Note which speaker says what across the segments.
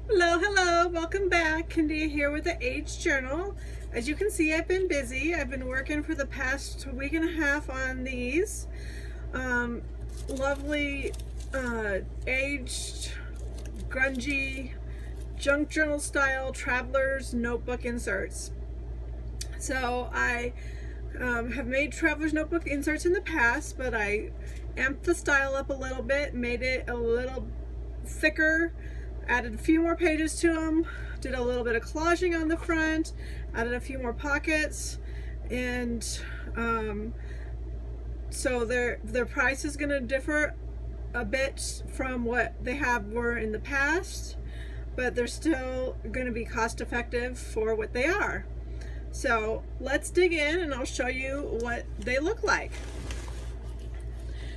Speaker 1: Hello, hello, welcome back. Candia here with the Age Journal. As you can see, I've been busy. I've been working for the past week and a half on these lovely aged, grungy, junk journal style traveler's notebook inserts. So I have made traveler's notebook inserts in the past, but I amped the style up a little bit, made it a little thicker, added a few more pages to them, did a little bit of collaging on the front, added a few more pockets, and so their price is going to differ a bit from what they were in the past, but they're still going to be cost effective for what they are. So let's dig in and I'll show you what they look like.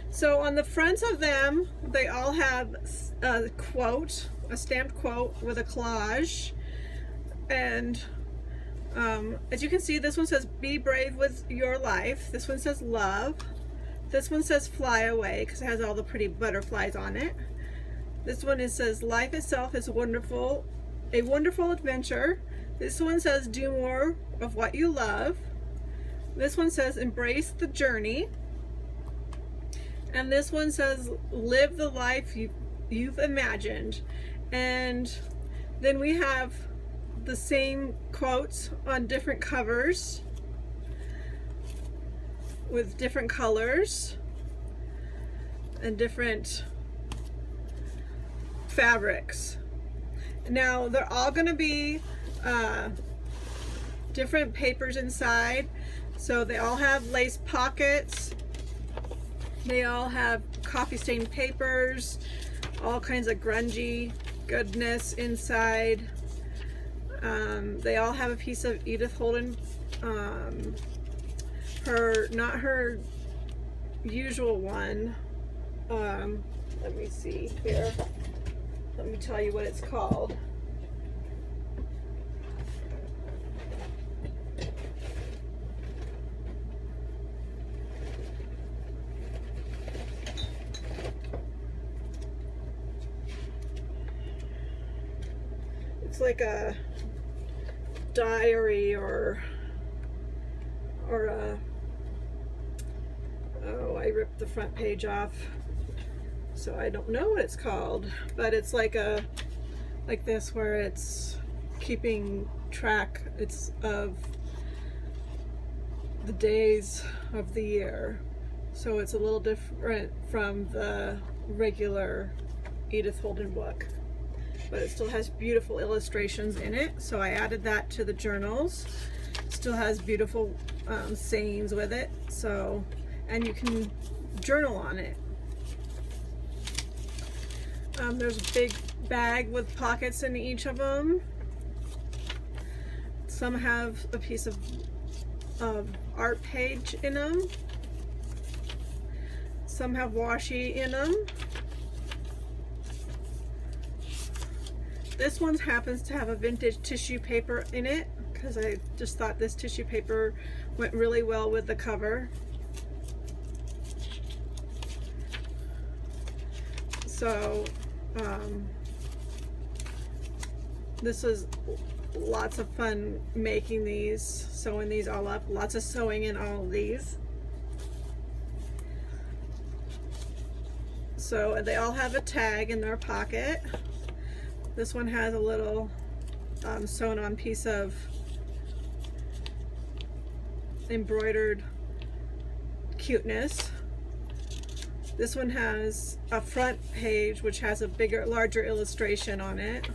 Speaker 1: So on the fronts of them, they all have a quote, a stamped quote with a collage. And as you can see, this one says, "Be brave with your life." This one says, "Love." This one says, "Fly away," because it has all the pretty butterflies on it. This one says, "Life itself is wonderful, a wonderful adventure." This one says, "Do more of what you love." This one says, "Embrace the journey." And this one says, "Live the life you've imagined." And then we have the same quotes on different covers with different colors and different fabrics. Now they're all going to be different papers inside. So they all have lace pockets. They all have coffee stained papers, all kinds of grungy goodness inside. They all have a piece of Edith Holden, not her usual one. Let me see here. Let me tell you what it's called. It's like a diary or a, oh, I ripped the front page off, so I don't know what it's called, but it's like this, where it's keeping track of the days of the year. So it's a little different from the regular Edith Holden book, but it still has beautiful illustrations in it. So I added that to the journals. Still has beautiful sayings with it. So, and you can journal on it. There's a big bag with pockets in each of them. Some have a piece of art page in them. Some have washi in them. This one happens to have a vintage tissue paper in it, because I just thought this tissue paper went really well with the cover. So this was lots of fun making these, sewing these all up, lots of sewing in all of these. So they all have a tag in their pocket. This one has a little sewn on piece of embroidered cuteness. This one has a front page which has a larger illustration on it.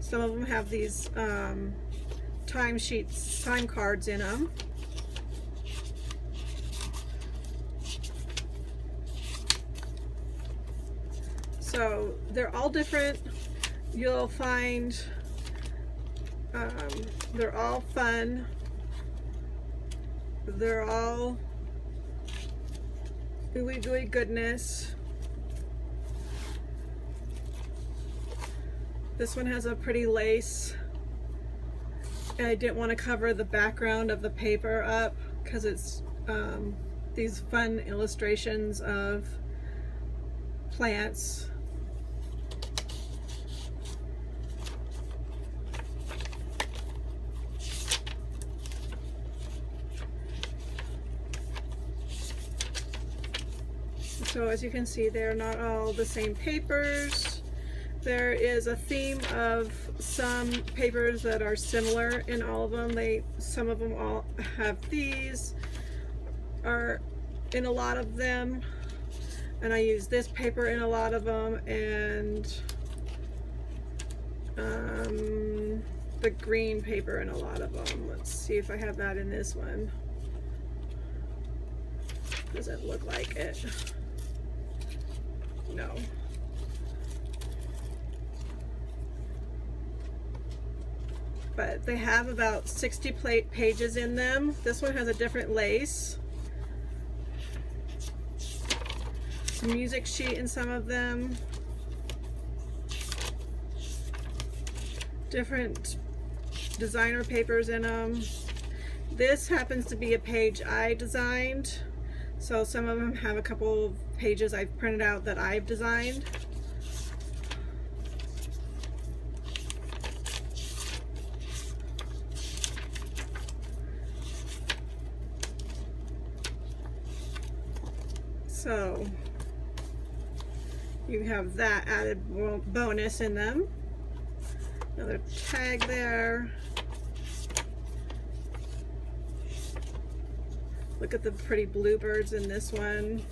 Speaker 1: Some of them have these time cards in them. So they're all different. You'll find they're all fun. They're all ooey gooey goodness. This one has a pretty lace. And I didn't want to cover the background of the paper up because it's these fun illustrations of plants So as you can see, they're not all the same papers. There is a theme of some papers that are similar in all of them. Some of them all have these, are in a lot of them, and I use this paper in a lot of them, and the green paper in a lot of them. Let's see if I have that in this one. Doesn't look like it. No. But they have about 60 pages in them. This one has a different lace. Music sheet in some of them. Different designer papers in them. This happens to be a page I designed. So some of them have a couple of pages I've printed out that I've designed. So you have that added bonus in them. Another tag there. Look at the pretty bluebirds in this one.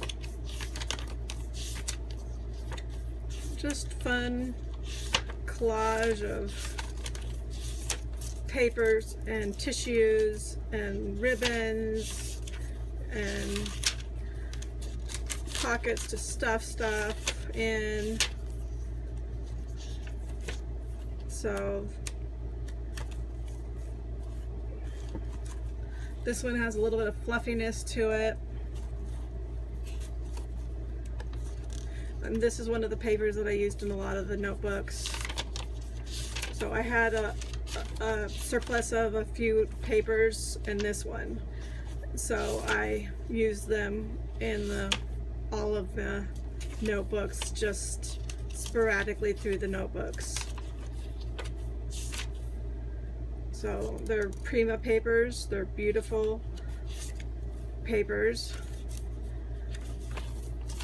Speaker 1: Just fun collage of papers and tissues and ribbons and pockets to stuff stuff in. So this one has a little bit of fluffiness to it. And this is one of the papers that I used in a lot of the notebooks. So I had a surplus of a few papers in this one. So I used them in all of the notebooks, just sporadically through the notebooks. So they're Prima papers, they're beautiful papers.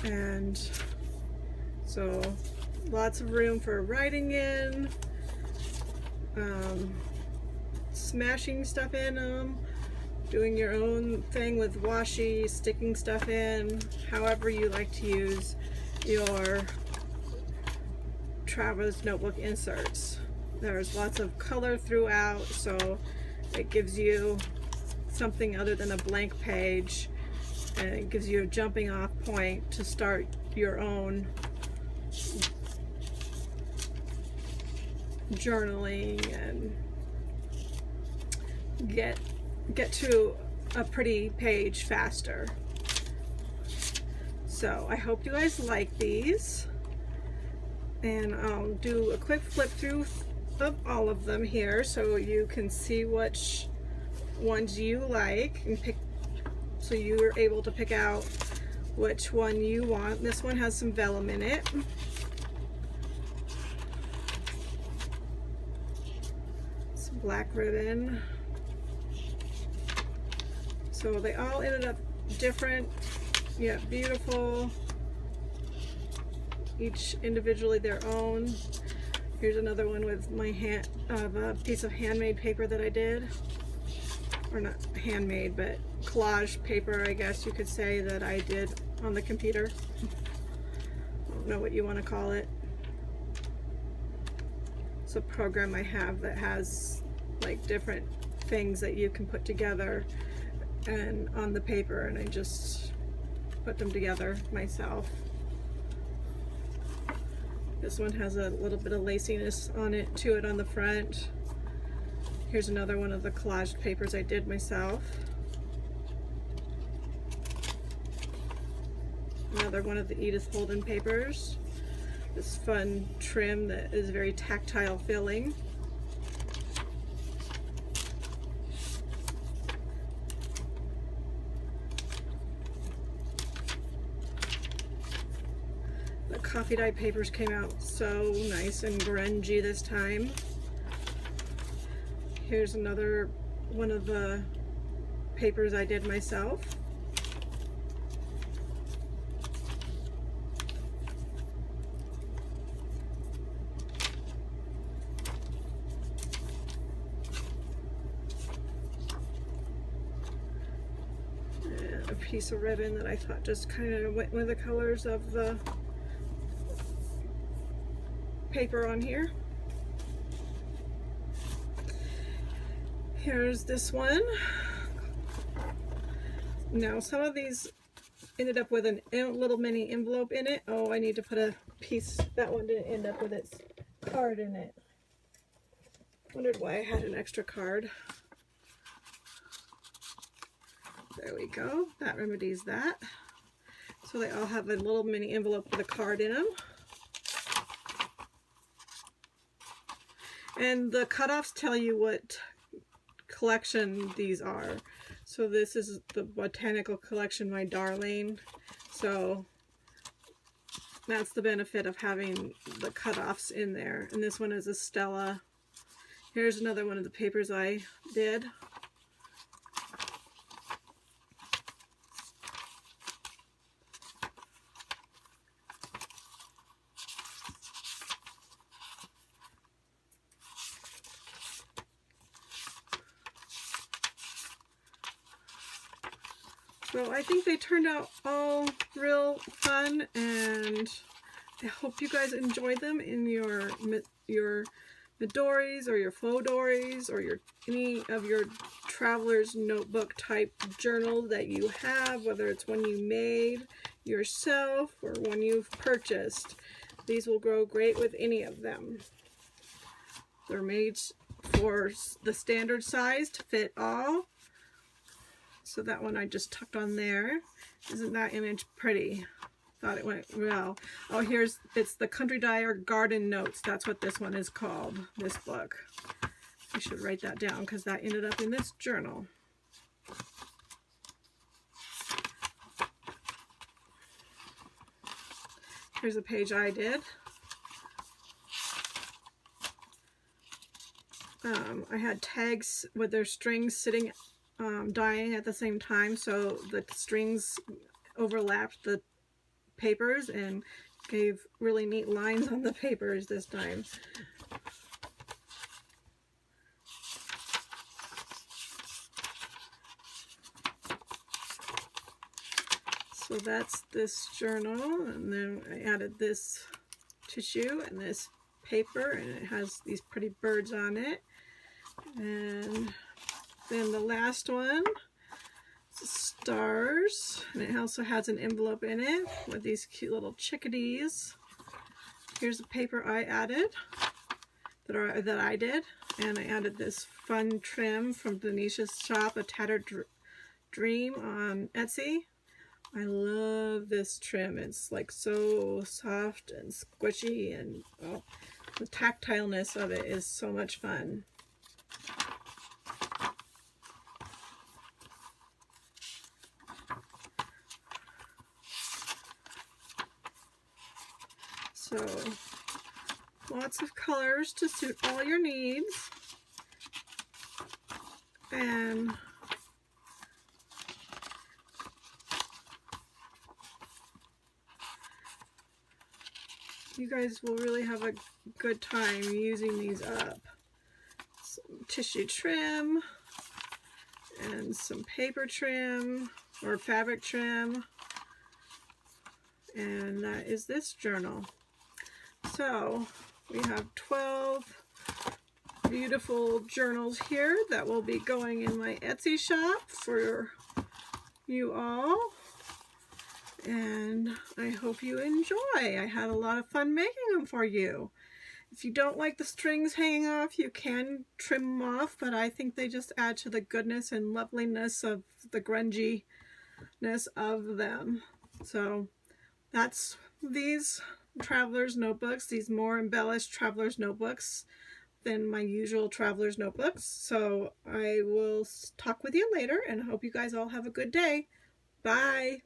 Speaker 1: And so lots of room for writing in, smashing stuff in them, doing your own thing with washi, sticking stuff in, however you like to use your Traveller's Notebook inserts. There's lots of color throughout, so it gives you something other than a blank page, and it gives you a jumping off point to start your own journaling and get to a pretty page faster. So I hope you guys like these, and I'll do a quick flip through of all of them here so you can see which ones you like and pick, so you're able to pick out which one you want. This one has some vellum in it. Some black ribbon. So they all ended up different, yet beautiful, each individually their own. Here's another one with my a piece of handmade paper that I did, or not handmade, but collage paper, I guess you could say, that I did on the computer. I don't know what you want to call it. It's a program I have that has like different things that you can put together and on the paper, and I just put them together myself. This one has a little bit of laciness on it to it on the front. Here's another one of the collaged papers I did myself. Another one of the Edith Holden papers. This fun trim that is very tactile feeling. The coffee dye papers came out so nice and grungy this time. Here's another one of the papers I did myself. piece of ribbon that I thought just kind of went with the colors of the paper on here. Here's this one. Now some of these ended up with a little mini envelope in it. Oh, I need to put a piece. That one didn't end up with its card in it. Wondered why I had an extra card. There we go. That remedies that. So they all have a little mini envelope with a card in them. And the cutoffs tell you what collection these are. So this is the Botanical Collection, My Darling. So that's the benefit of having the cutoffs in there. And this one is a Stella. Here's another one of the papers I did. So I think they turned out all real fun, and I hope you guys enjoy them in your Midori's or your Flowdories or any of your traveler's notebook type journal that you have, whether it's one you made yourself or one you've purchased. These will go great with any of them. They're made for the standard size to fit all. So that one I just tucked on there. Isn't that image pretty? Thought it went well. Oh, it's the Country Dyer Garden Notes. That's what this one is called, this book. I should write that down because that ended up in this journal. Here's a page I did. I had tags with their strings sitting dyeing at the same time, so the strings overlapped the papers and gave really neat lines on the papers this time. So that's this journal, and then I added this tissue and this paper, and it has these pretty birds on it. And then the last one, stars, and it also has an envelope in it with these cute little chickadees. Here's the paper I added, that I did, and I added this fun trim from Denisha's shop, A Tattered Dream on Etsy. I love this trim. It's like so soft and squishy, and oh, the tactileness of it is so much fun. So, lots of colors to suit all your needs. And you guys will really have a good time using these up. Some tissue trim and some paper trim or fabric trim. And that is this journal. So we have 12 beautiful journals here that will be going in my Etsy shop for you all. And I hope you enjoy. I had a lot of fun making them for you. If you don't like the strings hanging off, you can trim them off, but I think they just add to the goodness and loveliness of the grunginess of them. So that's these traveler's notebooks, these more embellished traveler's notebooks than my usual traveler's notebooks. So I will talk with you later, and I hope you guys all have a good day. Bye.